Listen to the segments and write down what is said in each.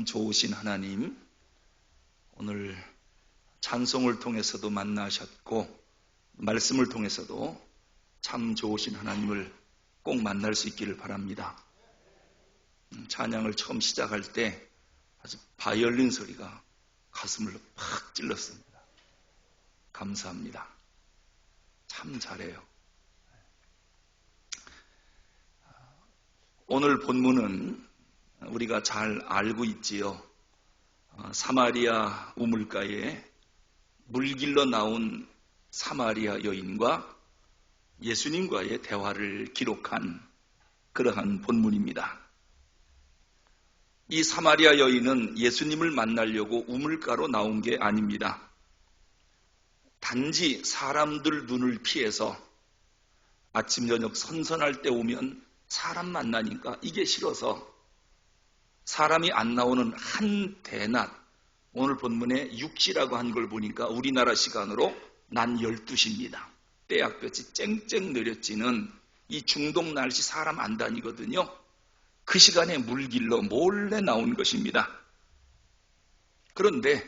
참 좋으신 하나님, 오늘 찬송을 통해서도 만나셨고 말씀을 통해서도 참 좋으신 하나님을 꼭 만날 수 있기를 바랍니다. 찬양을 처음 시작할 때 아주 바이올린 소리가 가슴을 팍 찔렀습니다. 감사합니다. 참 잘해요. 오늘 본문은 우리가 잘 알고 있지요. 사마리아 우물가에 물길러 나온 사마리아 여인과 예수님과의 대화를 기록한 그러한 본문입니다. 이 사마리아 여인은 예수님을 만나려고 우물가로 나온 게 아닙니다. 단지 사람들 눈을 피해서 아침 저녁 선선할 때 오면 사람 만나니까 이게 싫어서 사람이 안 나오는 한 대낮, 오늘 본문에 6시라고 한 걸 보니까 우리나라 시간으로 난 12시입니다. 때약볕이 쨍쨍 내려지는 이 중동 날씨 사람 안 다니거든요. 그 시간에 물길로 몰래 나온 것입니다. 그런데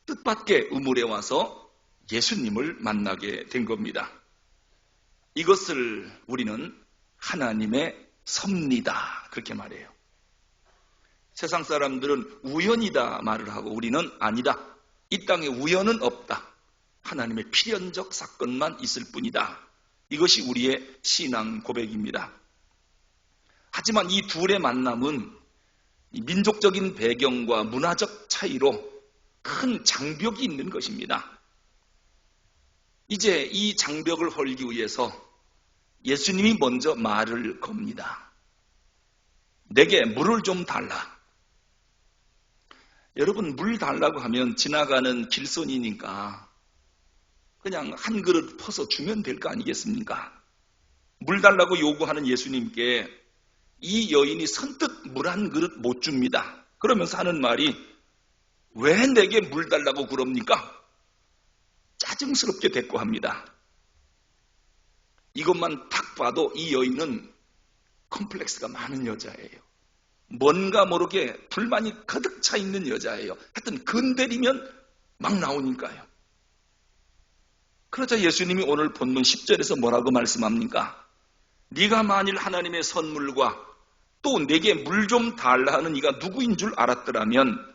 뜻밖의 우물에 와서 예수님을 만나게 된 겁니다. 이것을 우리는 하나님의 섭리다 그렇게 말해요. 세상 사람들은 우연이다 말을 하고 우리는 아니다. 이 땅에 우연은 없다. 하나님의 필연적 사건만 있을 뿐이다. 이것이 우리의 신앙 고백입니다. 하지만 이 둘의 만남은 민족적인 배경과 문화적 차이로 큰 장벽이 있는 것입니다. 이제 이 장벽을 헐기 위해서 예수님이 먼저 말을 겁니다. 내게 물을 좀 달라. 여러분, 물 달라고 하면 지나가는 길손이니까 그냥 한 그릇 퍼서 주면 될 거 아니겠습니까? 물 달라고 요구하는 예수님께 이 여인이 선뜻 물 한 그릇 못 줍니다. 그러면서 하는 말이 왜 내게 물 달라고 그럽니까? 짜증스럽게 대꾸합니다. 이것만 딱 봐도 이 여인은 컴플렉스가 많은 여자예요. 뭔가 모르게 불만이 가득 차 있는 여자예요. 하여튼 건드리면 막 나오니까요. 그러자 예수님이 오늘 본문 10절에서 뭐라고 말씀합니까? 네가 만일 하나님의 선물과 또 내게 물 좀 달라 하는 이가 누구인 줄 알았더라면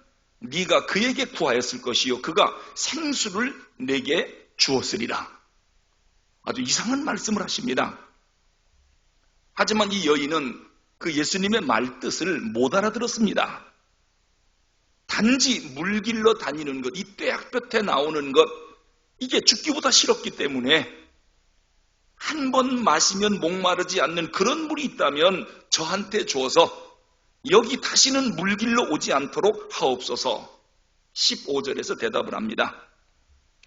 네가 그에게 구하였을 것이요 그가 생수를 내게 주었으리라. 아주 이상한 말씀을 하십니다. 하지만 이 여인은 그 예수님의 말뜻을 못 알아들었습니다. 단지 물길러 다니는 것, 이 떼약볕에 나오는 것, 이게 죽기보다 싫었기 때문에 한 번 마시면 목마르지 않는 그런 물이 있다면 저한테 주어서 여기 다시는 물길러 오지 않도록 하옵소서. 15절에서 대답을 합니다.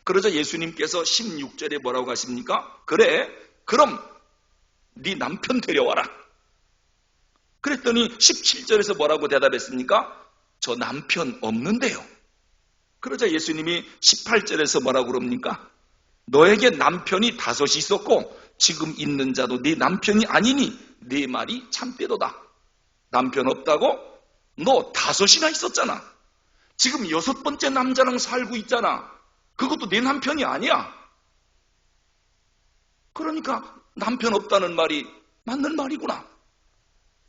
그러자 예수님께서 16절에 뭐라고 하십니까? 그래, 그럼 네 남편 데려와라. 그랬더니 17절에서 뭐라고 대답했습니까? 저 남편 없는데요. 그러자 예수님이 18절에서 뭐라고 그럽니까? 너에게 남편이 5이 있었고 지금 있는 자도 네 남편이 아니니 네 말이 참되도다. 남편 없다고? 너 5이나 있었잖아. 지금 6번째 남자랑 살고 있잖아. 그것도 네 남편이 아니야. 그러니까 남편 없다는 말이 맞는 말이구나.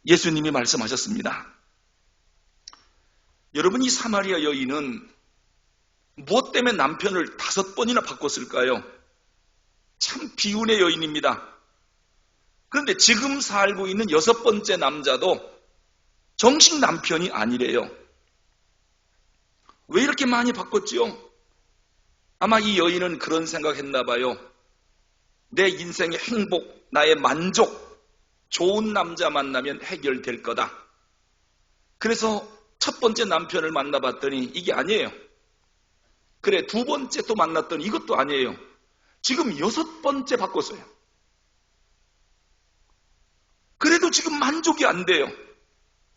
예수님이 말씀하셨습니다. 여러분, 이 사마리아 여인은 무엇 때문에 남편을 5번이나 바꿨을까요? 참 비운의 여인입니다. 그런데 지금 살고 있는 6번째 남자도 정식 남편이 아니래요. 왜 이렇게 많이 바꿨지요? 아마 이 여인은 그런 생각했나 봐요. 내 인생의 행복, 나의 만족, 좋은 남자 만나면 해결될 거다. 그래서 첫 번째 남편을 만나봤더니 이게 아니에요. 그래, 2번째 또 만났더니 이것도 아니에요. 지금 6번째 바꿨어요. 그래도 지금 만족이 안 돼요.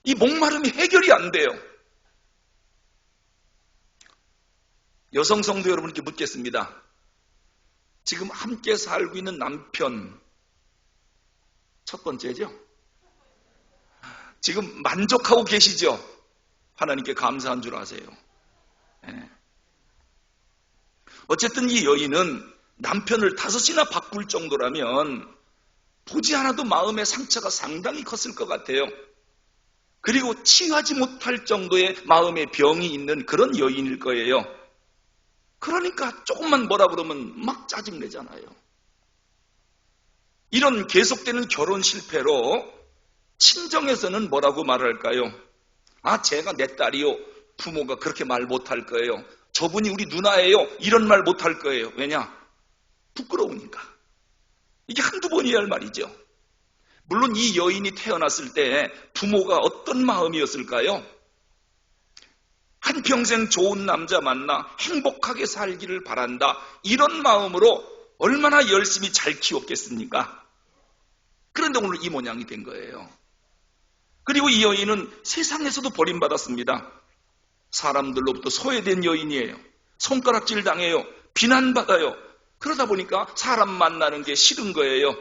이 목마름이 해결이 안 돼요. 여성 성도 여러분께 묻겠습니다. 지금 함께 살고 있는 남편 첫 번째죠? 지금 만족하고 계시죠? 하나님께 감사한 줄 아세요. 예. 어쨌든 이 여인은 남편을 5이나 바꿀 정도라면 보지 않아도 마음의 상처가 상당히 컸을 것 같아요. 그리고 치유하지 못할 정도의 마음의 병이 있는 그런 여인일 거예요. 그러니까 조금만 뭐라 그러면 막 짜증내잖아요. 이런 계속되는 결혼 실패로 친정에서는 뭐라고 말할까요? 아, 제가 내 딸이요. 부모가 그렇게 말 못할 거예요. 저분이 우리 누나예요. 이런 말 못할 거예요. 왜냐? 부끄러우니까. 이게 한두 번이어야 할 말이죠. 물론 이 여인이 태어났을 때 부모가 어떤 마음이었을까요? 한평생 좋은 남자 만나 행복하게 살기를 바란다. 이런 마음으로 얼마나 열심히 잘 키웠겠습니까? 그런데 오늘 이 모양이 된 거예요. 그리고 이 여인은 세상에서도 버림받았습니다. 사람들로부터 소외된 여인이에요. 손가락질 당해요. 비난받아요. 그러다 보니까 사람 만나는 게 싫은 거예요.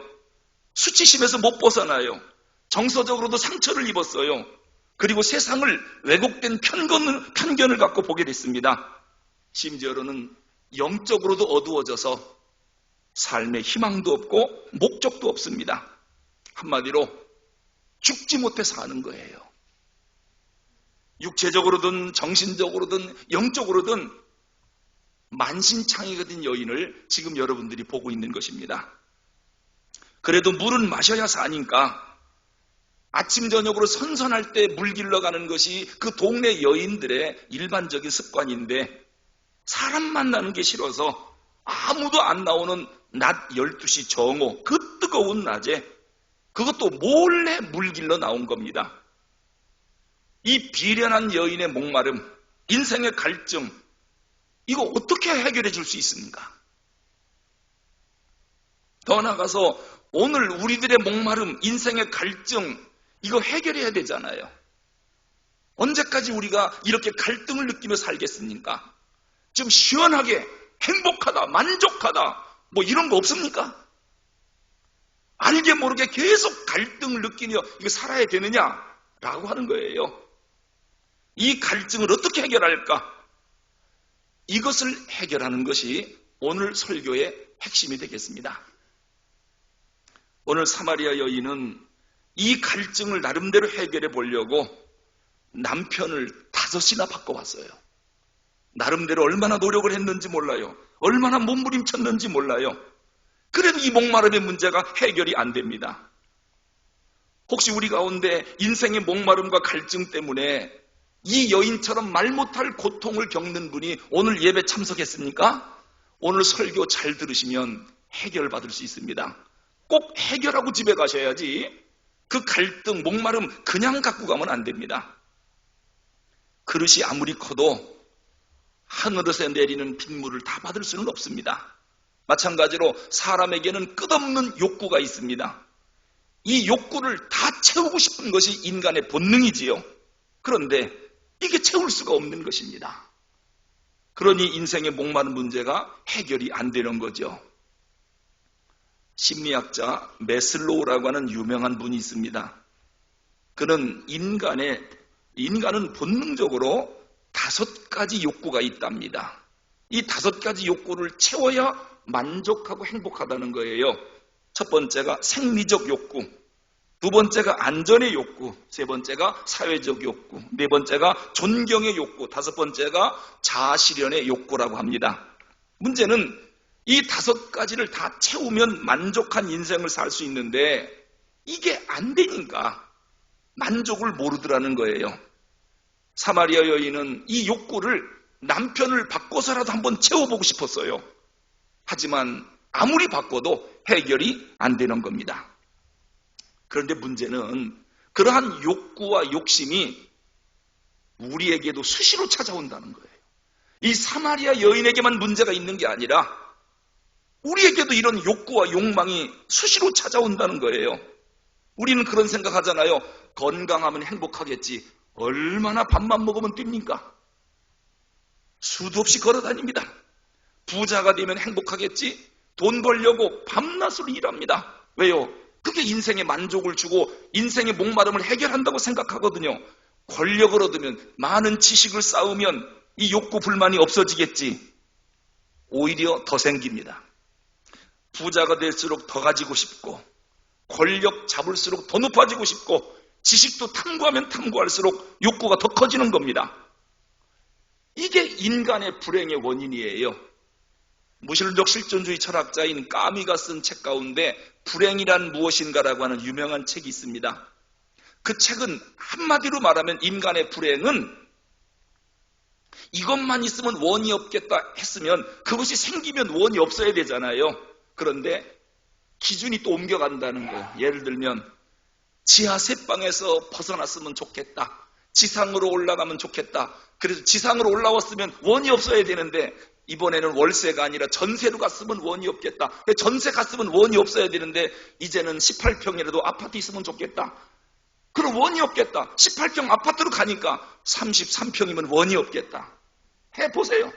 수치심에서 못 벗어나요. 정서적으로도 상처를 입었어요. 그리고 세상을 왜곡된 편견을 갖고 보게 됐습니다. 심지어는 영적으로도 어두워져서 삶에 희망도 없고 목적도 없습니다. 한마디로 죽지 못해 사는 거예요. 육체적으로든 정신적으로든 영적으로든 만신창이가 된 여인을 지금 여러분들이 보고 있는 것입니다. 그래도 물은 마셔야 사니까 아침 저녁으로 선선할 때 물 길러 가는 것이 그 동네 여인들의 일반적인 습관인데 사람 만나는 게 싫어서 아무도 안 나오는 낮 12시 정오 그 뜨거운 낮에 그것도 몰래 물 길러 나온 겁니다. 이 비련한 여인의 목마름, 인생의 갈증, 이거 어떻게 해결해 줄 수 있습니까? 더 나아가서 오늘 우리들의 목마름, 인생의 갈증, 이거 해결해야 되잖아요. 언제까지 우리가 이렇게 갈등을 느끼며 살겠습니까? 좀 시원하게 행복하다, 만족하다, 뭐 이런 거 없습니까? 알게 모르게 계속 갈등을 느끼며 이거 살아야 되느냐라고 하는 거예요. 이 갈증을 어떻게 해결할까? 이것을 해결하는 것이 오늘 설교의 핵심이 되겠습니다. 오늘 사마리아 여인은 이 갈증을 나름대로 해결해 보려고 남편을 5이나 바꿔봤어요. 나름대로 얼마나 노력을 했는지 몰라요. 얼마나 몸부림쳤는지 몰라요. 그래도 이 목마름의 문제가 해결이 안 됩니다. 혹시 우리 가운데 인생의 목마름과 갈증 때문에 이 여인처럼 말 못할 고통을 겪는 분이 오늘 예배 참석했습니까? 오늘 설교 잘 들으시면 해결받을 수 있습니다. 꼭 해결하고 집에 가셔야지 그 갈등, 목마름 그냥 갖고 가면 안 됩니다. 그릇이 아무리 커도 하늘에서 내리는 빗물을 다 받을 수는 없습니다. 마찬가지로 사람에게는 끝없는 욕구가 있습니다. 이 욕구를 다 채우고 싶은 것이 인간의 본능이지요. 그런데 이게 채울 수가 없는 것입니다. 그러니 인생의 목마른 문제가 해결이 안 되는 거죠. 심리학자 메슬로우라고 하는 유명한 분이 있습니다. 그는 인간은 본능적으로 5가지 욕구가 있답니다. 이 5가지 욕구를 채워야 만족하고 행복하다는 거예요. 첫 번째가 생리적 욕구, 두 번째가 안전의 욕구, 세 번째가 사회적 욕구, 네 번째가 존경의 욕구, 다섯 번째가 자아실현의 욕구라고 합니다. 문제는 이 5가지를 다 채우면 만족한 인생을 살 수 있는데 이게 안 되니까 만족을 모르더라는 거예요. 사마리아 여인은 이 욕구를 남편을 바꿔서라도 한번 채워보고 싶었어요. 하지만 아무리 바꿔도 해결이 안 되는 겁니다. 그런데 문제는 그러한 욕구와 욕심이 우리에게도 수시로 찾아온다는 거예요. 이 사마리아 여인에게만 문제가 있는 게 아니라 우리에게도 이런 욕구와 욕망이 수시로 찾아온다는 거예요. 우리는 그런 생각하잖아요. 건강하면 행복하겠지. 얼마나 밥만 먹으면 됩니까? 수도 없이 걸어다닙니다. 부자가 되면 행복하겠지. 돈 벌려고 밤낮으로 일합니다. 왜요? 그게 인생의 만족을 주고 인생의 목마름을 해결한다고 생각하거든요. 권력을 얻으면, 많은 지식을 쌓으면 이 욕구 불만이 없어지겠지. 오히려 더 생깁니다. 부자가 될수록 더 가지고 싶고, 권력 잡을수록 더 높아지고 싶고, 지식도 탐구하면 탐구할수록 욕구가 더 커지는 겁니다. 이게 인간의 불행의 원인이에요. 무신론적 실존주의 철학자인 까미가 쓴 책 가운데 불행이란 무엇인가라고 하는 유명한 책이 있습니다. 그 책은 한마디로 말하면 인간의 불행은 이것만 있으면 원이 없겠다 했으면 그것이 생기면 원이 없어야 되잖아요. 그런데 기준이 또 옮겨간다는 거예요. 예를 들면 지하 셋방에서 벗어났으면 좋겠다. 지상으로 올라가면 좋겠다. 그래서 지상으로 올라왔으면 원이 없어야 되는데 이번에는 월세가 아니라 전세로 갔으면 원이 없겠다. 전세 갔으면 원이 없어야 되는데 이제는 18평이라도 아파트 있으면 좋겠다. 그럼 원이 없겠다. 18평 아파트로 가니까 33평이면 원이 없겠다. 해보세요.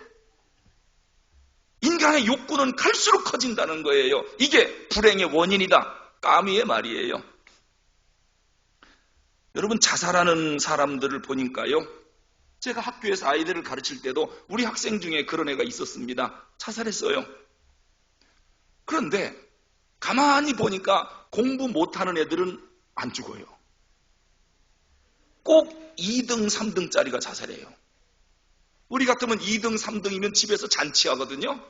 인간의 욕구는 갈수록 커진다는 거예요. 이게 불행의 원인이다. 까미의 말이에요. 여러분, 자살하는 사람들을 보니까요, 제가 학교에서 아이들을 가르칠 때도 우리 학생 중에 그런 애가 있었습니다. 자살했어요. 그런데 가만히 보니까 공부 못하는 애들은 안 죽어요. 꼭 2등, 3등짜리가 자살해요. 우리 같으면 2등, 3등이면 집에서 잔치하거든요.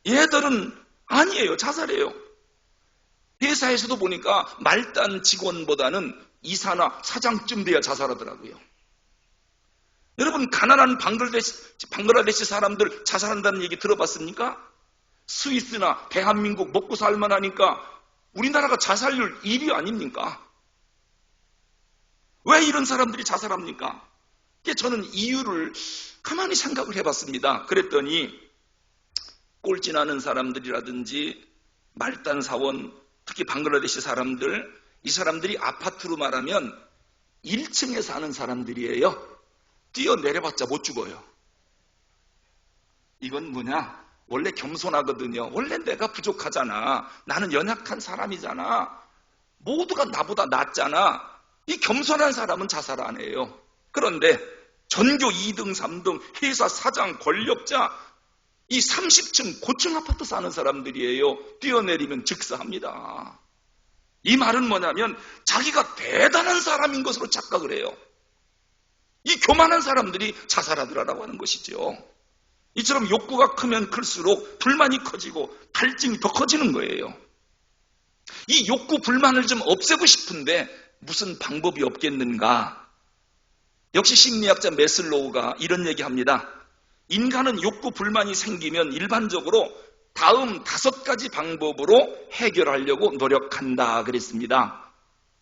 얘들은 아니에요. 자살해요. 회사에서도 보니까 말단 직원보다는 이사나 사장쯤 돼야 자살하더라고요. 여러분, 가난한 방글라데시 사람들 자살한다는 얘기 들어봤습니까? 스위스나 대한민국 먹고 살만하니까 우리나라가 자살률 1위 아닙니까? 왜 이런 사람들이 자살합니까? 저는 이유를 가만히 생각을 해봤습니다. 그랬더니 꼴찌나는 사람들이라든지 말단 사원, 특히 방글라데시 사람들, 이 사람들이 아파트로 말하면 1층에 사는 사람들이에요. 뛰어내려봤자 못 죽어요. 이건 뭐냐? 원래 겸손하거든요. 원래 내가 부족하잖아. 나는 연약한 사람이잖아. 모두가 나보다 낫잖아. 이 겸손한 사람은 자살 안 해요. 그런데 전교 2등, 3등, 회사 사장, 권력자, 이 30층 고층 아파트 사는 사람들이에요. 뛰어내리면 즉사합니다. 이 말은 뭐냐면 자기가 대단한 사람인 것으로 착각을 해요. 이 교만한 사람들이 자살하더라라고 하는 것이죠. 이처럼 욕구가 크면 클수록 불만이 커지고 갈증이 더 커지는 거예요. 이 욕구 불만을 좀 없애고 싶은데 무슨 방법이 없겠는가? 역시 심리학자 메슬로우가 이런 얘기합니다. 인간은 욕구 불만이 생기면 일반적으로 다음 5가지 방법으로 해결하려고 노력한다 그랬습니다.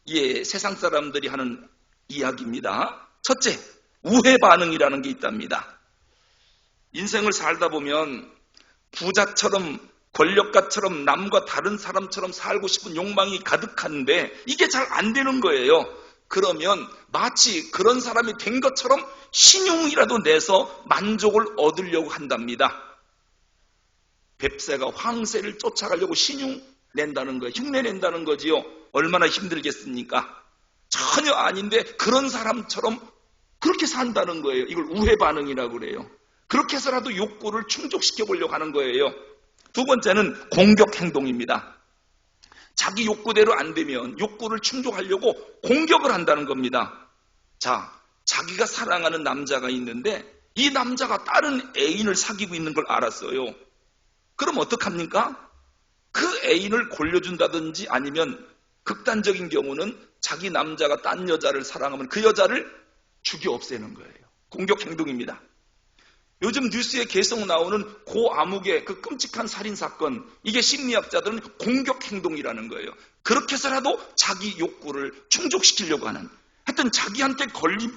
이게 세상 사람들이 하는 이야기입니다. 첫째, 우회 반응이라는 게 있답니다. 인생을 살다 보면 부자처럼 권력가처럼 남과 다른 사람처럼 살고 싶은 욕망이 가득한데 이게 잘 안 되는 거예요. 그러면 마치 그런 사람이 된 것처럼 신용이라도 내서 만족을 얻으려고 한답니다. 뱁새가 황새를 쫓아가려고 신용 낸다는 거예요. 흉내 낸다는 거지요. 얼마나 힘들겠습니까? 전혀 아닌데 그런 사람처럼 그렇게 산다는 거예요. 이걸 우회 반응이라고 그래요. 그렇게 해서라도 욕구를 충족시켜 보려고 하는 거예요. 두 번째는 공격 행동입니다. 자기 욕구대로 안 되면 욕구를 충족하려고 공격을 한다는 겁니다. 자, 자기가 사랑하는 남자가 있는데 이 남자가 다른 애인을 사귀고 있는 걸 알았어요. 그럼 어떡합니까? 그 애인을 골려준다든지 아니면 극단적인 경우는 자기 남자가 딴 여자를 사랑하면 그 여자를 죽여 없애는 거예요. 공격 행동입니다. 요즘 뉴스에 계속 나오는 고 아무개 그 끔찍한 살인사건, 이게 심리학자들은 공격 행동이라는 거예요. 그렇게 해서라도 자기 욕구를 충족시키려고 하는, 하여튼 자기한테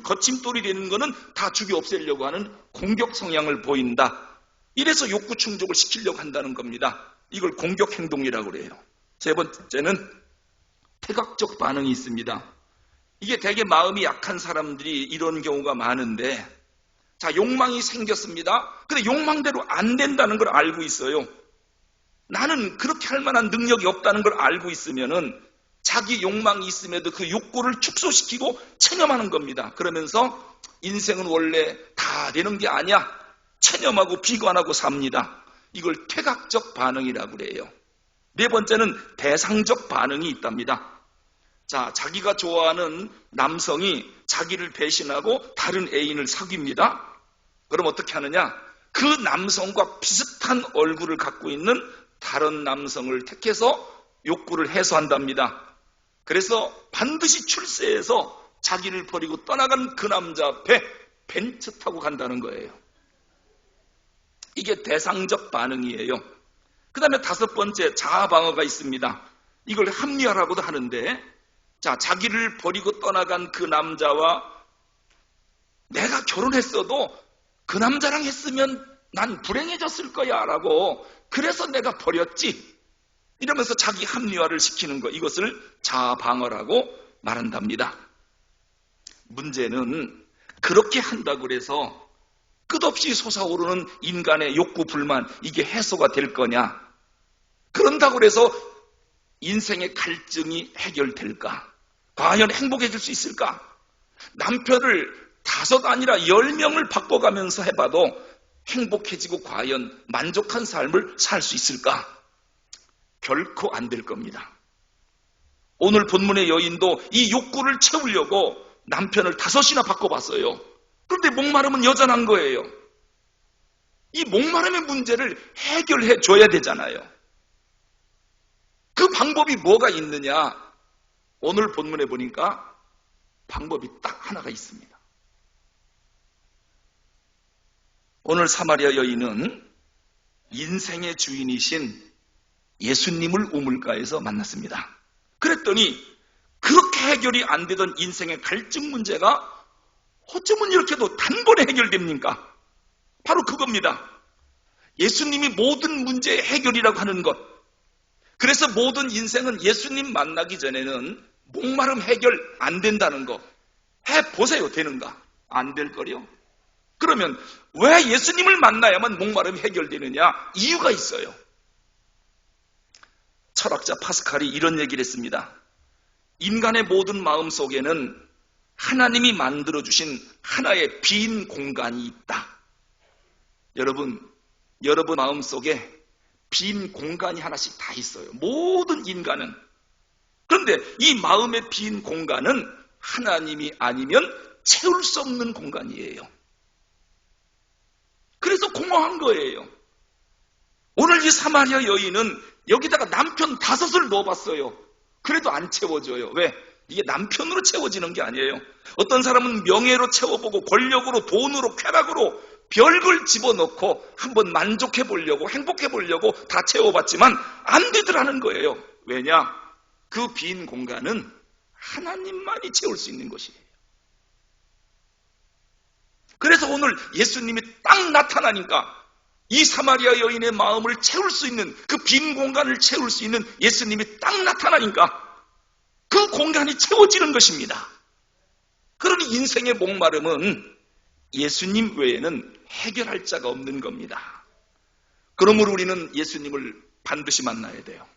거침돌이 되는 거는 다 죽여 없애려고 하는 공격 성향을 보인다. 이래서 욕구 충족을 시키려고 한다는 겁니다. 이걸 공격 행동이라고 그래요. 세 번째는 태각적 반응이 있습니다. 이게 되게 마음이 약한 사람들이 이런 경우가 많은데, 자, 욕망이 생겼습니다. 근데 욕망대로 안 된다는 걸 알고 있어요. 나는 그렇게 할 만한 능력이 없다는 걸 알고 있으면은 자기 욕망이 있음에도 그 욕구를 축소시키고 체념하는 겁니다. 그러면서 인생은 원래 다 되는 게 아니야. 체념하고 비관하고 삽니다. 이걸 퇴각적 반응이라고 그래요. 네 번째는 대상적 반응이 있답니다. 자, 자기가 좋아하는 남성이 자기를 배신하고 다른 애인을 사귀입니다. 그럼 어떻게 하느냐? 그 남성과 비슷한 얼굴을 갖고 있는 다른 남성을 택해서 욕구를 해소한답니다. 그래서 반드시 출세해서 자기를 버리고 떠나간 그 남자 앞에 벤츠 타고 간다는 거예요. 이게 대상적 반응이에요. 그 다음에 다섯 번째, 자아 방어가 있습니다. 이걸 합리화라고도 하는데, 자, 자기를 버리고 떠나간 그 남자와 내가 결혼했어도 그 남자랑 했으면 난 불행해졌을 거야 라고, 그래서 내가 버렸지, 이러면서 자기 합리화를 시키는 거, 이것을 자아 방어라고 말한답니다. 문제는 그렇게 한다고 해서 끝없이 솟아오르는 인간의 욕구 불만, 이게 해소가 될 거냐? 그런다고 해서 인생의 갈증이 해결될까? 과연 행복해질 수 있을까? 남편을 5 아니라 10명을 바꿔가면서 해봐도 행복해지고 과연 만족한 삶을 살 수 있을까? 결코 안 될 겁니다. 오늘 본문의 여인도 이 욕구를 채우려고 남편을 5이나 바꿔봤어요. 그런데 목마름은 여전한 거예요. 이 목마름의 문제를 해결해 줘야 되잖아요. 그 방법이 뭐가 있느냐? 오늘 본문에 보니까 방법이 딱 하나가 있습니다. 오늘 사마리아 여인은 인생의 주인이신 예수님을 우물가에서 만났습니다. 그랬더니 그렇게 해결이 안 되던 인생의 갈증 문제가 어쩌면 이렇게도 단번에 해결됩니까? 바로 그겁니다. 예수님이 모든 문제의 해결이라고 하는 것. 그래서 모든 인생은 예수님 만나기 전에는 목마름 해결 안 된다는 거 해보세요. 되는가? 안 될 거요. 그러면 왜 예수님을 만나야만 목마름이 해결되느냐? 이유가 있어요. 철학자 파스칼이 이런 얘기를 했습니다. 인간의 모든 마음 속에는 하나님이 만들어주신 하나의 빈 공간이 있다. 여러분 마음 속에 빈 공간이 하나씩 다 있어요. 모든 인간은. 그런데 이 마음의 빈 공간은 하나님이 아니면 채울 수 없는 공간이에요. 그래서 공허한 거예요. 오늘 이 사마리아 여인은 여기다가 남편 5을 넣어봤어요. 그래도 안 채워져요. 왜? 이게 남편으로 채워지는 게 아니에요. 어떤 사람은 명예로 채워보고 권력으로, 돈으로, 쾌락으로 별걸 집어넣고 한번 만족해 보려고, 행복해 보려고 다 채워봤지만 안 되더라는 거예요. 왜냐? 그 빈 공간은 하나님만이 채울 수 있는 것이에요. 그래서 오늘 예수님이 딱 나타나니까 이 사마리아 여인의 마음을 채울 수 있는, 그 빈 공간을 채울 수 있는 예수님이 딱 나타나니까 그 공간이 채워지는 것입니다. 그러니 인생의 목마름은 예수님 외에는 해결할 자가 없는 겁니다. 그러므로 우리는 예수님을 반드시 만나야 돼요.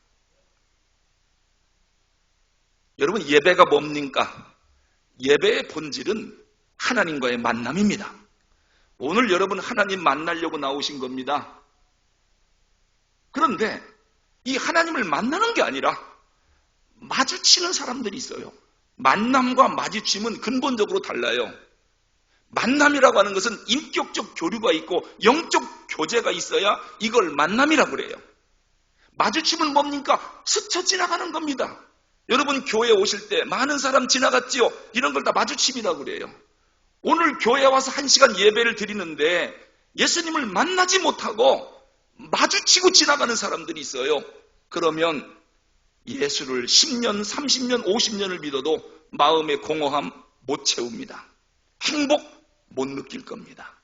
여러분, 예배가 뭡니까? 예배의 본질은 하나님과의 만남입니다. 오늘 여러분 하나님 만나려고 나오신 겁니다. 그런데 이 하나님을 만나는 게 아니라 마주치는 사람들이 있어요. 만남과 마주침은 근본적으로 달라요. 만남이라고 하는 것은 인격적 교류가 있고 영적 교제가 있어야 이걸 만남이라고 그래요. 마주침은 뭡니까? 스쳐 지나가는 겁니다. 여러분 교회 오실 때 많은 사람 지나갔지요? 이런 걸 다 마주침이라고 그래요. 오늘 교회에 와서 1시간 예배를 드리는데 예수님을 만나지 못하고 마주치고 지나가는 사람들이 있어요. 그러면 예수를 10년, 30년, 50년을 믿어도 마음의 공허함 못 채웁니다. 행복 못 느낄 겁니다.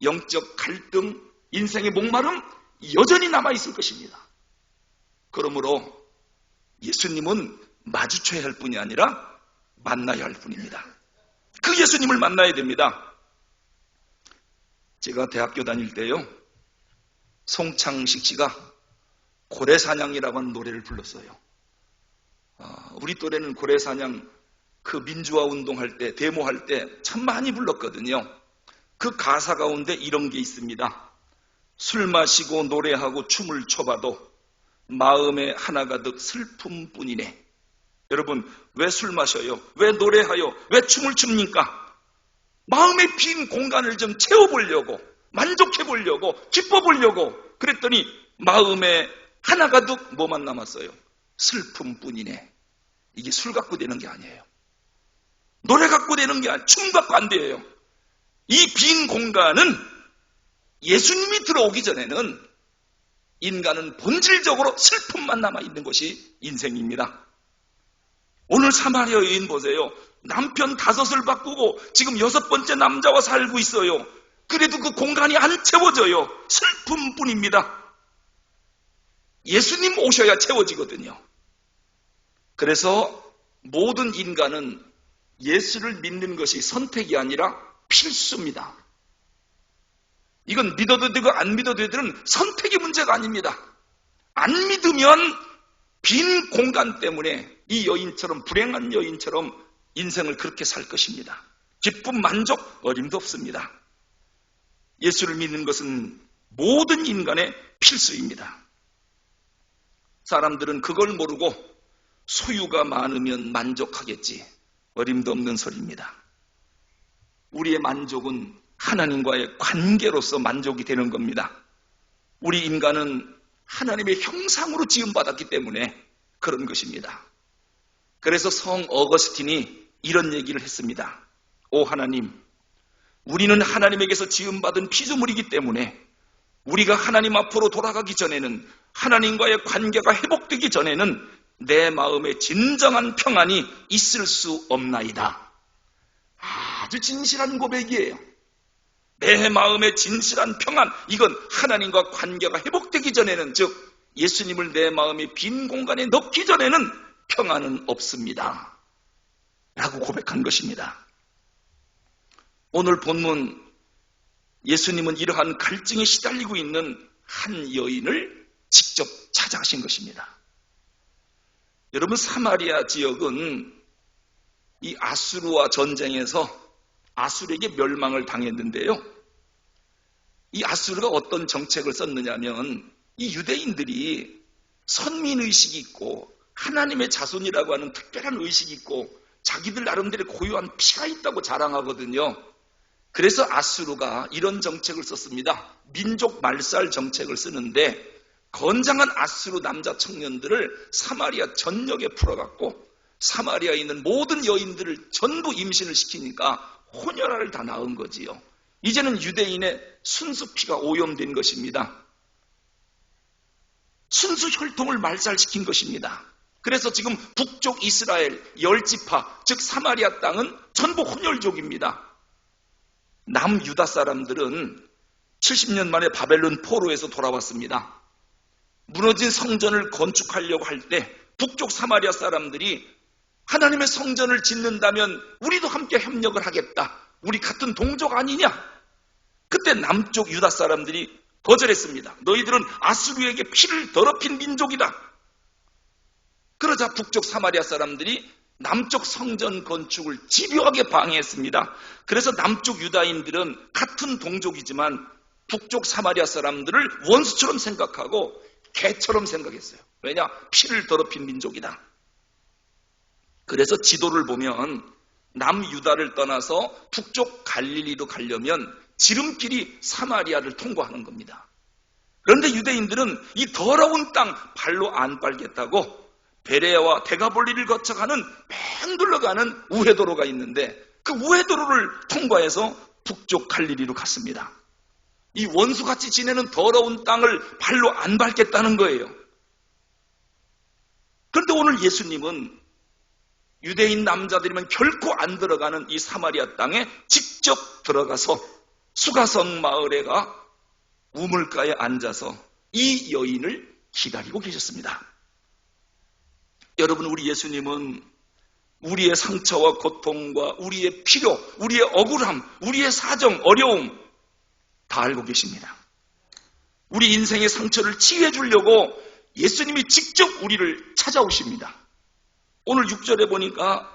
영적 갈등, 인생의 목마름 여전히 남아있을 것입니다. 그러므로 예수님은 마주쳐야 할 뿐이 아니라 만나야 할 뿐입니다. 그 예수님을 만나야 됩니다. 제가 대학교 다닐 때요, 송창식 씨가 고래사냥이라고 하는 노래를 불렀어요. 우리 또래는 고래사냥 그 민주화 운동할 때, 데모할 때 참 많이 불렀거든요. 그 가사 가운데 이런 게 있습니다. 술 마시고 노래하고 춤을 춰봐도 마음에 하나 가득 슬픔뿐이네. 여러분, 왜 술 마셔요? 왜 노래하요? 왜 춤을 춥니까? 마음의 빈 공간을 좀 채워보려고, 만족해보려고, 기뻐보려고. 그랬더니 마음에 하나 가득 뭐만 남았어요? 슬픔뿐이네. 이게 술 갖고 되는 게 아니에요. 노래 갖고 되는 게 아니에요. 춤 갖고 안 돼요. 이 빈 공간은 예수님이 들어오기 전에는 인간은 본질적으로 슬픔만 남아있는 것이 인생입니다. 오늘 사마리아 여인 보세요. 남편 5을 바꾸고 지금 6번째 남자와 살고 있어요. 그래도 그 공간이 안 채워져요. 슬픔뿐입니다. 예수님 오셔야 채워지거든요. 그래서 모든 인간은 예수를 믿는 것이 선택이 아니라 필수입니다. 이건 믿어도 되고 안 믿어도 되는 선택의 문제가 아닙니다. 안 믿으면 빈 공간 때문에 이 여인처럼, 불행한 여인처럼 인생을 그렇게 살 것입니다. 기쁨, 만족, 어림도 없습니다. 예수를 믿는 것은 모든 인간의 필수입니다. 사람들은 그걸 모르고 소유가 많으면 만족하겠지. 어림도 없는 소리입니다. 우리의 만족은 하나님과의 관계로서 만족이 되는 겁니다. 우리 인간은 하나님의 형상으로 지음받았기 때문에 그런 것입니다. 그래서 성 어거스틴이 이런 얘기를 했습니다. 오 하나님, 우리는 하나님에게서 지음받은 피조물이기 때문에 우리가 하나님 앞으로 돌아가기 전에는, 하나님과의 관계가 회복되기 전에는 내 마음에 진정한 평안이 있을 수 없나이다. 아주 진실한 고백이에요. 내 마음의 진실한 평안, 이건 하나님과 관계가 회복되기 전에는, 즉 예수님을 내 마음의 빈 공간에 넣기 전에는 평안은 없습니다 라고 고백한 것입니다. 오늘 본문, 예수님은 이러한 갈증에 시달리고 있는 한 여인을 직접 찾아가신 것입니다. 여러분, 사마리아 지역은 이 아수르와 전쟁에서 아수르에게 멸망을 당했는데요. 이 아수르가 어떤 정책을 썼느냐면, 이 유대인들이 선민의식이 있고 하나님의 자손이라고 하는 특별한 의식이 있고 자기들 나름대로 고유한 피가 있다고 자랑하거든요. 그래서 아수르가 이런 정책을 썼습니다. 민족 말살 정책을 쓰는데, 건장한 아수르 남자 청년들을 사마리아 전역에 풀어갖고 사마리아에 있는 모든 여인들을 전부 임신을 시키니까 혼혈아를 다 낳은 거지요. 이제는 유대인의 순수 피가 오염된 것입니다. 순수 혈통을 말살시킨 것입니다. 그래서 지금 북쪽 이스라엘 10지파, 즉 사마리아 땅은 전부 혼혈족입니다. 남유다 사람들은 70년 만에 바벨론 포로에서 돌아왔습니다. 무너진 성전을 건축하려고 할 때 북쪽 사마리아 사람들이 하나님의 성전을 짓는다면 우리도 함께 협력을 하겠다. 우리 같은 동족 아니냐? 그때 남쪽 유다 사람들이 거절했습니다. 너희들은 아수르에게 피를 더럽힌 민족이다. 그러자 북쪽 사마리아 사람들이 남쪽 성전 건축을 집요하게 방해했습니다. 그래서 남쪽 유다인들은 같은 동족이지만 북쪽 사마리아 사람들을 원수처럼 생각하고 개처럼 생각했어요. 왜냐? 피를 더럽힌 민족이다. 그래서 지도를 보면 남유다를 떠나서 북쪽 갈릴리로 가려면 지름길이 사마리아를 통과하는 겁니다. 그런데 유대인들은 이 더러운 땅 발로 안 밟겠다고 베레아와 데가볼리를 거쳐가는 맹둘러가는 우회도로가 있는데, 그 우회도로를 통과해서 북쪽 갈릴리로 갔습니다. 이 원수같이 지내는 더러운 땅을 발로 안 밟겠다는 거예요. 그런데 오늘 예수님은 유대인 남자들이면 결코 안 들어가는 이 사마리아 땅에 직접 들어가서 수가성 마을에 가 우물가에 앉아서 이 여인을 기다리고 계셨습니다. 여러분, 우리 예수님은 우리의 상처와 고통과 우리의 필요, 우리의 억울함, 우리의 사정, 어려움 다 알고 계십니다. 우리 인생의 상처를 치유해 주려고 예수님이 직접 우리를 찾아오십니다. 오늘 6절에 보니까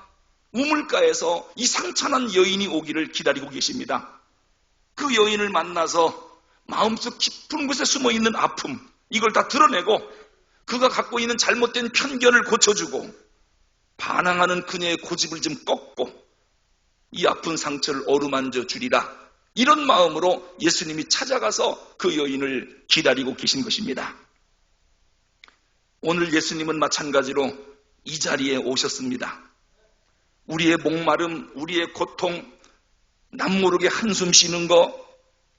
우물가에서 이 상처난 여인이 오기를 기다리고 계십니다. 그 여인을 만나서 마음속 깊은 곳에 숨어있는 아픔, 이걸 다 드러내고 그가 갖고 있는 잘못된 편견을 고쳐주고 반항하는 그녀의 고집을 좀 꺾고 이 아픈 상처를 어루만져 주리라, 이런 마음으로 예수님이 찾아가서 그 여인을 기다리고 계신 것입니다. 오늘 예수님은 마찬가지로 이 자리에 오셨습니다. 우리의 목마름, 우리의 고통, 남 모르게 한숨 쉬는 거,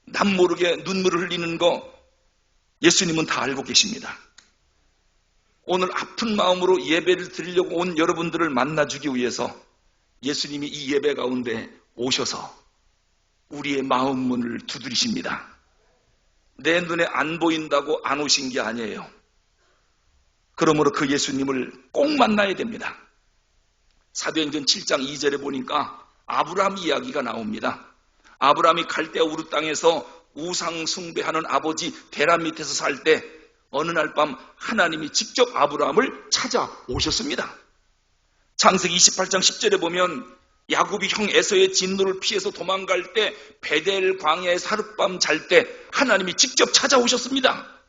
남 모르게 눈물을 흘리는 거 예수님은 다 알고 계십니다. 오늘 아픈 마음으로 예배를 드리려고 온 여러분들을 만나주기 위해서 예수님이 이 예배 가운데 오셔서 우리의 마음 문을 두드리십니다. 내 눈에 안 보인다고 안 오신 게 아니에요. 그러므로 그 예수님을 꼭 만나야 됩니다. 사도행전 7장 2절에 보니까 아브라함 이야기가 나옵니다. 아브라함이 갈대아 우르 땅에서 우상 숭배하는 아버지 데라 밑에서 살 때 어느 날 밤 하나님이 직접 아브라함을 찾아오셨습니다. 창세기 28장 10절에 보면 야곱이 형 에서의 진노를 피해서 도망갈 때 베델 광야에서 하룻밤 잘 때 하나님이 직접 찾아오셨습니다.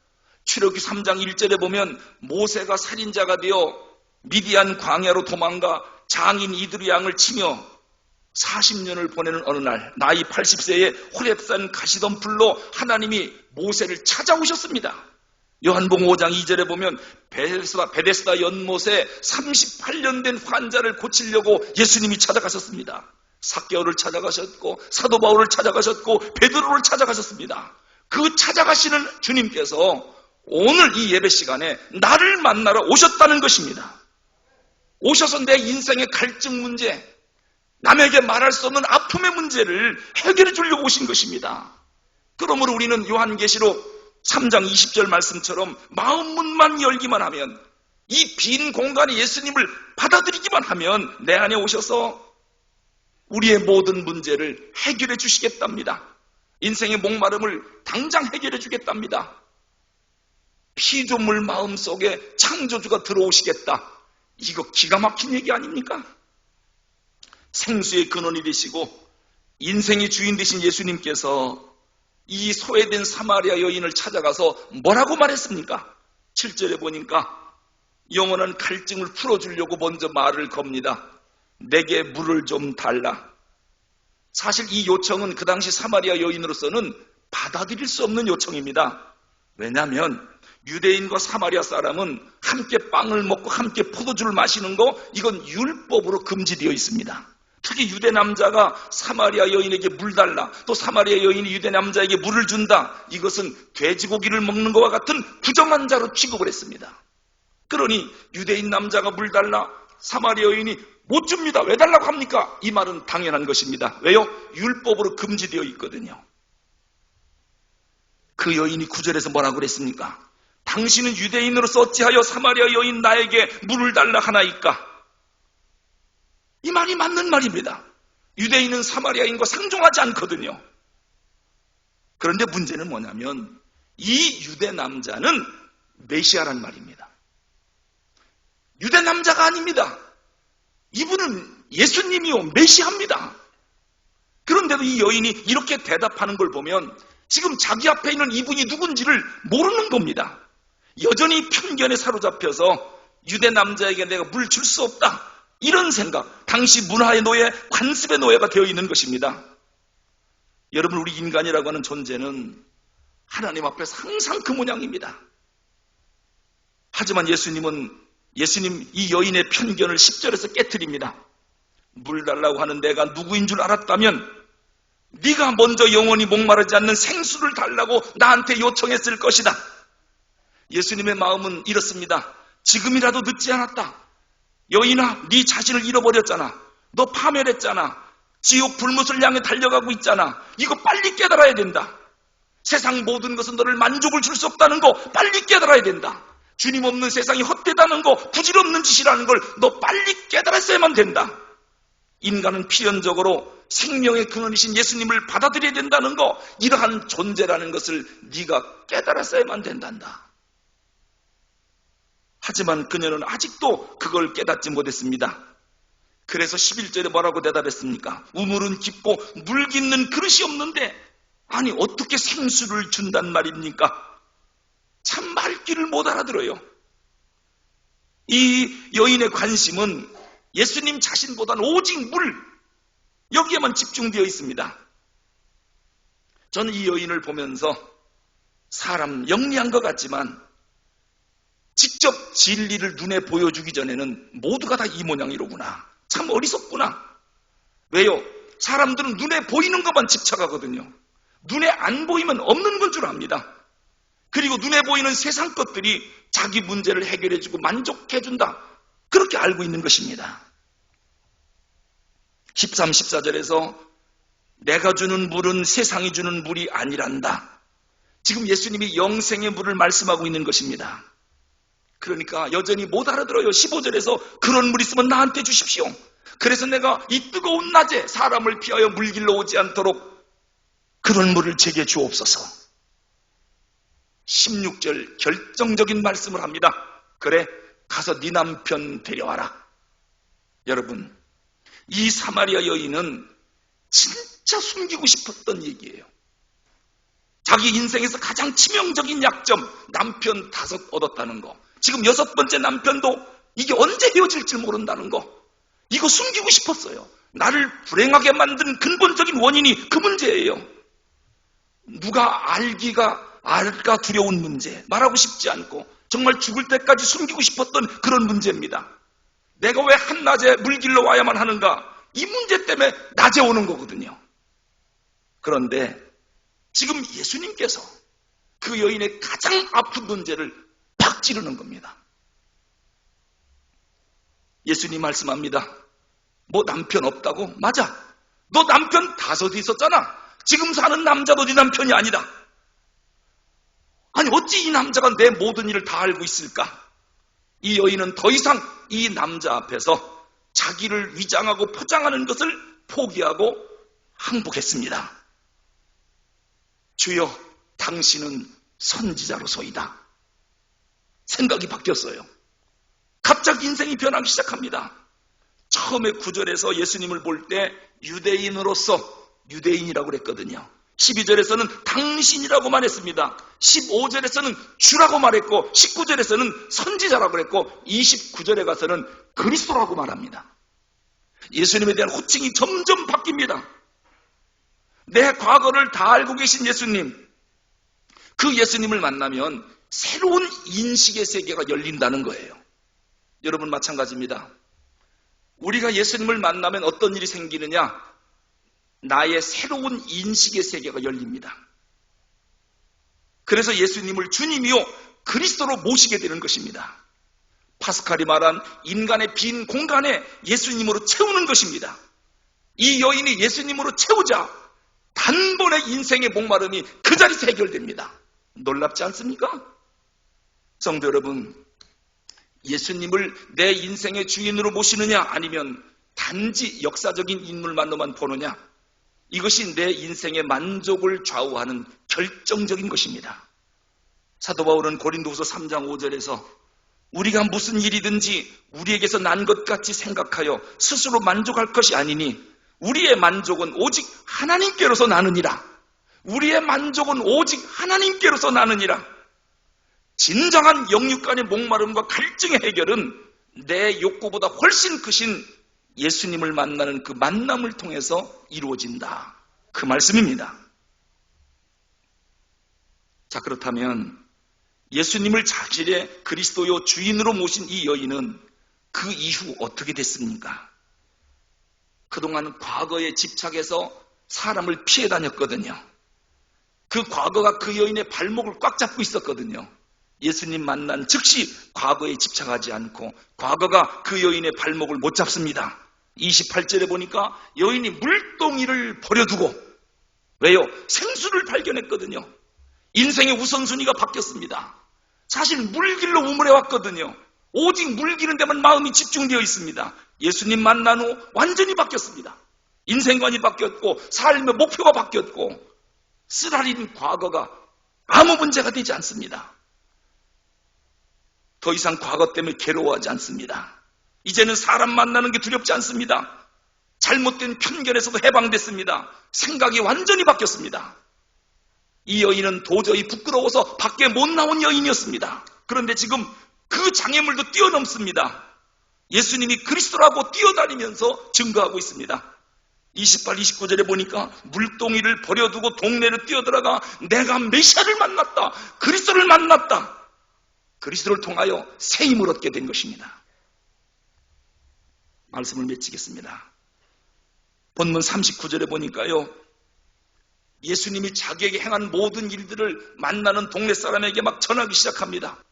출애굽기 3장 1절에 보면 모세가 살인자가 되어 미디안 광야로 도망가 장인 이드루 양을 치며 40년을 보내는 어느 날 나이 80세에 호렙산 가시덤불로 하나님이 모세를 찾아오셨습니다. 요한복음 5장 2절에 보면 베데스다 연못에 38년 된 환자를 고치려고 예수님이 찾아가셨습니다. 삭개오를 찾아가셨고 사도 바울을 찾아가셨고 베드로를 찾아가셨습니다. 그 찾아가시는 주님께서 오늘 이 예배 시간에 나를 만나러 오셨다는 것입니다. 오셔서 내 인생의 갈증 문제, 남에게 말할 수 없는 아픔의 문제를 해결해 주려고 오신 것입니다. 그러므로 우리는 요한계시록 3장 20절 말씀처럼 마음문만 열기만 하면, 이 빈 공간에 예수님을 받아들이기만 하면 내 안에 오셔서 우리의 모든 문제를 해결해 주시겠답니다. 인생의 목마름을 당장 해결해 주겠답니다. 피조물 마음속에 창조주가 들어오시겠다. 이거 기가 막힌 얘기 아닙니까? 생수의 근원이 되시고 인생의 주인 되신 예수님께서 이 소외된 사마리아 여인을 찾아가서 뭐라고 말했습니까? 7절에 보니까 영원한 갈증을 풀어주려고 먼저 말을 겁니다. 내게 물을 좀 달라. 사실 이 요청은 그 당시 사마리아 여인으로서는 받아들일 수 없는 요청입니다. 왜냐하면 유대인과 사마리아 사람은 함께 빵을 먹고 함께 포도주를 마시는 거, 이건 율법으로 금지되어 있습니다. 특히 유대 남자가 사마리아 여인에게 물 달라, 또 사마리아 여인이 유대 남자에게 물을 준다, 이것은 돼지고기를 먹는 것과 같은 부정한 자로 취급을 했습니다. 그러니 유대인 남자가 물 달라, 사마리아 여인이 못 줍니다. 왜 달라고 합니까? 이 말은 당연한 것입니다. 왜요? 율법으로 금지되어 있거든요. 그 여인이 9절에서 뭐라고 그랬습니까? 당신은 유대인으로서 어찌하여 사마리아 여인 나에게 물을 달라 하나이까? 이 말이 맞는 말입니다. 유대인은 사마리아인과 상종하지 않거든요. 그런데 문제는 뭐냐면 이 유대 남자는 메시아란 말입니다. 유대 남자가 아닙니다. 이분은 예수님이요 메시아입니다. 그런데도 이 여인이 이렇게 대답하는 걸 보면 지금 자기 앞에 있는 이분이 누군지를 모르는 겁니다. 여전히 편견에 사로잡혀서 유대 남자에게 내가 물 줄 수 없다, 이런 생각, 당시 문화의 노예, 관습의 노예가 되어 있는 것입니다. 여러분, 우리 인간이라고 하는 존재는 하나님 앞에서 항상 그 모양입니다. 하지만 예수님 이 여인의 편견을 10절에서 깨트립니다. 물 달라고 하는 내가 누구인 줄 알았다면 네가 먼저 영원히 목마르지 않는 생수를 달라고 나한테 요청했을 것이다. 예수님의 마음은 이렇습니다. 지금이라도 늦지 않았다. 여인아, 네 자신을 잃어버렸잖아. 너 파멸했잖아. 지옥 불못을 향해 달려가고 있잖아. 이거 빨리 깨달아야 된다. 세상 모든 것은 너를 만족을 줄 수 없다는 거 빨리 깨달아야 된다. 주님 없는 세상이 헛되다는 거, 부질없는 짓이라는 걸 너 빨리 깨달았어야만 된다. 인간은 필연적으로 생명의 근원이신 예수님을 받아들여야 된다는 거, 이러한 존재라는 것을 네가 깨달았어야만 된단다. 하지만 그녀는 아직도 그걸 깨닫지 못했습니다. 그래서 11절에 뭐라고 대답했습니까? 우물은 깊고 물 깃는 그릇이 없는데 아니 어떻게 생수를 준단 말입니까? 참 말귀를 못 알아들어요. 이 여인의 관심은 예수님 자신보다는 오직 물, 여기에만 집중되어 있습니다. 저는 이 여인을 보면서 사람 영리한 것 같지만 직접 진리를 눈에 보여주기 전에는 모두가 다 이 모양이로구나. 참 어리석구나. 왜요? 사람들은 눈에 보이는 것만 집착하거든요. 눈에 안 보이면 없는 건 줄 압니다. 그리고 눈에 보이는 세상 것들이 자기 문제를 해결해주고 만족해준다. 그렇게 알고 있는 것입니다. 13, 14절에서 내가 주는 물은 세상이 주는 물이 아니란다. 지금 예수님이 영생의 물을 말씀하고 있는 것입니다. 그러니까 여전히 못 알아들어요. 15절에서 그런 물 있으면 나한테 주십시오. 그래서 내가 이 뜨거운 낮에 사람을 피하여 물길로 오지 않도록 그런 물을 제게 주옵소서. 16절 결정적인 말씀을 합니다. 그래, 가서 네 남편 데려와라. 여러분, 이 사마리아 여인은 진짜 숨기고 싶었던 얘기예요. 자기 인생에서 가장 치명적인 약점, 남편 5 얻었다는 거. 지금 6번째 남편도 이게 언제 헤어질지 모른다는 거. 이거 숨기고 싶었어요. 나를 불행하게 만든 근본적인 원인이 그 문제예요. 누가 알까 두려운 문제, 말하고 싶지 않고 정말 죽을 때까지 숨기고 싶었던 그런 문제입니다. 내가 왜 한낮에 물길로 와야만 하는가? 이 문제 때문에 낮에 오는 거거든요. 그런데 지금 예수님께서 그 여인의 가장 아픈 문제를 팍 찌르는 겁니다. 예수님 말씀합니다. 뭐 남편 없다고? 맞아. 너 남편 5 있었잖아. 지금 사는 남자도 네 남편이 아니다. 아니 어찌 이 남자가 내 모든 일을 다 알고 있을까? 이 여인은 더 이상 이 남자 앞에서 자기를 위장하고 포장하는 것을 포기하고 항복했습니다. 주여, 당신은 선지자로소이다. 생각이 바뀌었어요. 갑자기 인생이 변하기 시작합니다. 처음에 9절에서 예수님을 볼 때 유대인으로서 유대인이라고 그랬거든요. 12절에서는 당신이라고만 했습니다. 15절에서는 주라고 말했고 19절에서는 선지자라고 그랬고 29절에 가서는 그리스도라고 말합니다. 예수님에 대한 호칭이 점점 바뀝니다. 내 과거를 다 알고 계신 예수님, 그 예수님을 만나면 새로운 인식의 세계가 열린다는 거예요. 여러분 마찬가지입니다. 우리가 예수님을 만나면 어떤 일이 생기느냐? 나의 새로운 인식의 세계가 열립니다. 그래서 예수님을 주님이요 그리스도로 모시게 되는 것입니다. 파스칼이 말한 인간의 빈 공간에 예수님으로 채우는 것입니다. 이 여인이 예수님으로 채우자 단번에 인생의 목마름이 그 자리에서 해결됩니다. 놀랍지 않습니까? 성도 여러분, 예수님을 내 인생의 주인으로 모시느냐 아니면 단지 역사적인 인물만로만 보느냐, 이것이 내 인생의 만족을 좌우하는 결정적인 것입니다. 사도 바울은 고린도후서 3장 5절에서 우리가 무슨 일이든지 우리에게서 난 것 같이 생각하여 스스로 만족할 것이 아니니 우리의 만족은 오직 하나님께로서 나느니라. 우리의 만족은 오직 하나님께로서 나느니라. 진정한 영육 간의 목마름과 갈증의 해결은 내 욕구보다 훨씬 크신 예수님을 만나는 그 만남을 통해서 이루어진다. 그 말씀입니다. 자, 그렇다면 예수님을 자신의 그리스도요 주인으로 모신 이 여인은 그 이후 어떻게 됐습니까? 그동안 과거에 집착해서 사람을 피해 다녔거든요. 그 과거가 그 여인의 발목을 꽉 잡고 있었거든요. 예수님 만난 즉시 과거에 집착하지 않고 과거가 그 여인의 발목을 못 잡습니다. 28절에 보니까 여인이 물동이를 버려두고, 왜요? 생수를 발견했거든요. 인생의 우선순위가 바뀌었습니다. 사실 물길로 우물에 왔거든요. 오직 물기는 데만 마음이 집중되어 있습니다. 예수님 만난 후 완전히 바뀌었습니다. 인생관이 바뀌었고 삶의 목표가 바뀌었고 쓰라린 과거가 아무 문제가 되지 않습니다. 더 이상 과거 때문에 괴로워하지 않습니다. 이제는 사람 만나는 게 두렵지 않습니다. 잘못된 편견에서도 해방됐습니다. 생각이 완전히 바뀌었습니다. 이 여인은 도저히 부끄러워서 밖에 못 나온 여인이었습니다. 그런데 지금 그 장애물도 뛰어넘습니다. 예수님이 그리스도라고 뛰어다니면서 증거하고 있습니다. 28, 29절에 보니까 물동이를 버려두고 동네로 뛰어들어가 내가 메시아를 만났다. 그리스도를 만났다. 그리스도를 통하여 새 힘을 얻게 된 것입니다. 말씀을 맺히겠습니다. 본문 39절에 보니까요, 예수님이 자기에게 행한 모든 일들을 만나는 동네 사람에게 막 전하기 시작합니다.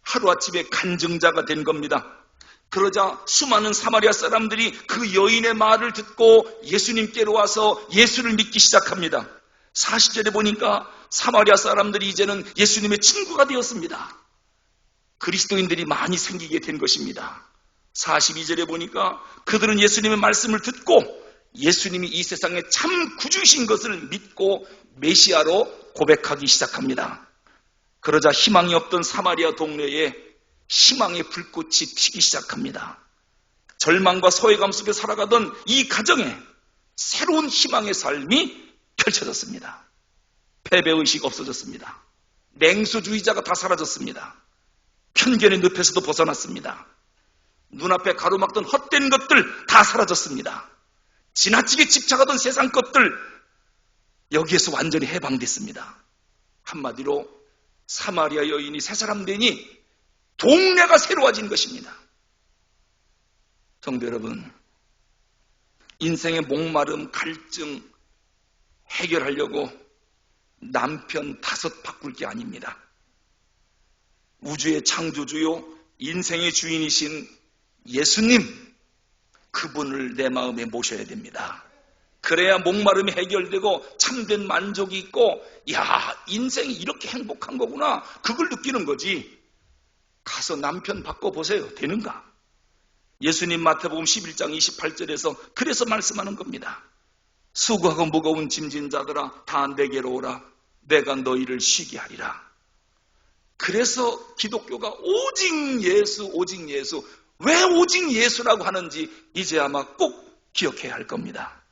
하루아침에 간증자가 된 겁니다. 그러자 수많은 사마리아 사람들이 그 여인의 말을 듣고 예수님께로 와서 예수를 믿기 시작합니다. 40절에 보니까 사마리아 사람들이 이제는 예수님의 친구가 되었습니다. 그리스도인들이 많이 생기게 된 것입니다. 42절에 보니까 그들은 예수님의 말씀을 듣고 예수님이 이 세상에 참 구주이신 것을 믿고 메시아로 고백하기 시작합니다. 그러자 희망이 없던 사마리아 동네에 희망의 불꽃이 튀기 시작합니다. 절망과 소외감 속에 살아가던 이 가정에 새로운 희망의 삶이 펼쳐졌습니다. 패배의식 없어졌습니다. 냉소주의자가 다 사라졌습니다. 편견의 늪에서도 벗어났습니다. 눈앞에 가로막던 헛된 것들 다 사라졌습니다. 지나치게 집착하던 세상 것들, 여기에서 완전히 해방됐습니다. 한마디로 사마리아 여인이 새 사람 되니 동네가 새로워진 것입니다. 성도 여러분, 인생의 목마름, 갈증 해결하려고 남편 5 바꿀 게 아닙니다. 우주의 창조주요 인생의 주인이신 예수님, 그분을 내 마음에 모셔야 됩니다. 그래야 목마름이 해결되고 참된 만족이 있고, 야, 인생이 이렇게 행복한 거구나, 그걸 느끼는 거지. 가서 남편 바꿔보세요. 되는가? 예수님 마태복음 11장 28절에서 그래서 말씀하는 겁니다. 수고하고 무거운 짐진 자들아 다 내게로 오라. 내가 너희를 쉬게 하리라. 그래서 기독교가 오직 예수, 오직 예수. 왜 오직 예수라고 하는지 이제 아마 꼭 기억해야 할 겁니다.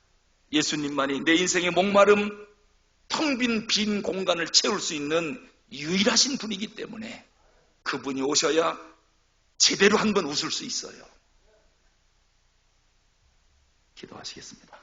예수님만이 내 인생의 목마름, 텅 빈 공간을 채울 수 있는 유일하신 분이기 때문에 그분이 오셔야 제대로 한번 웃을 수 있어요. 기도하시겠습니다.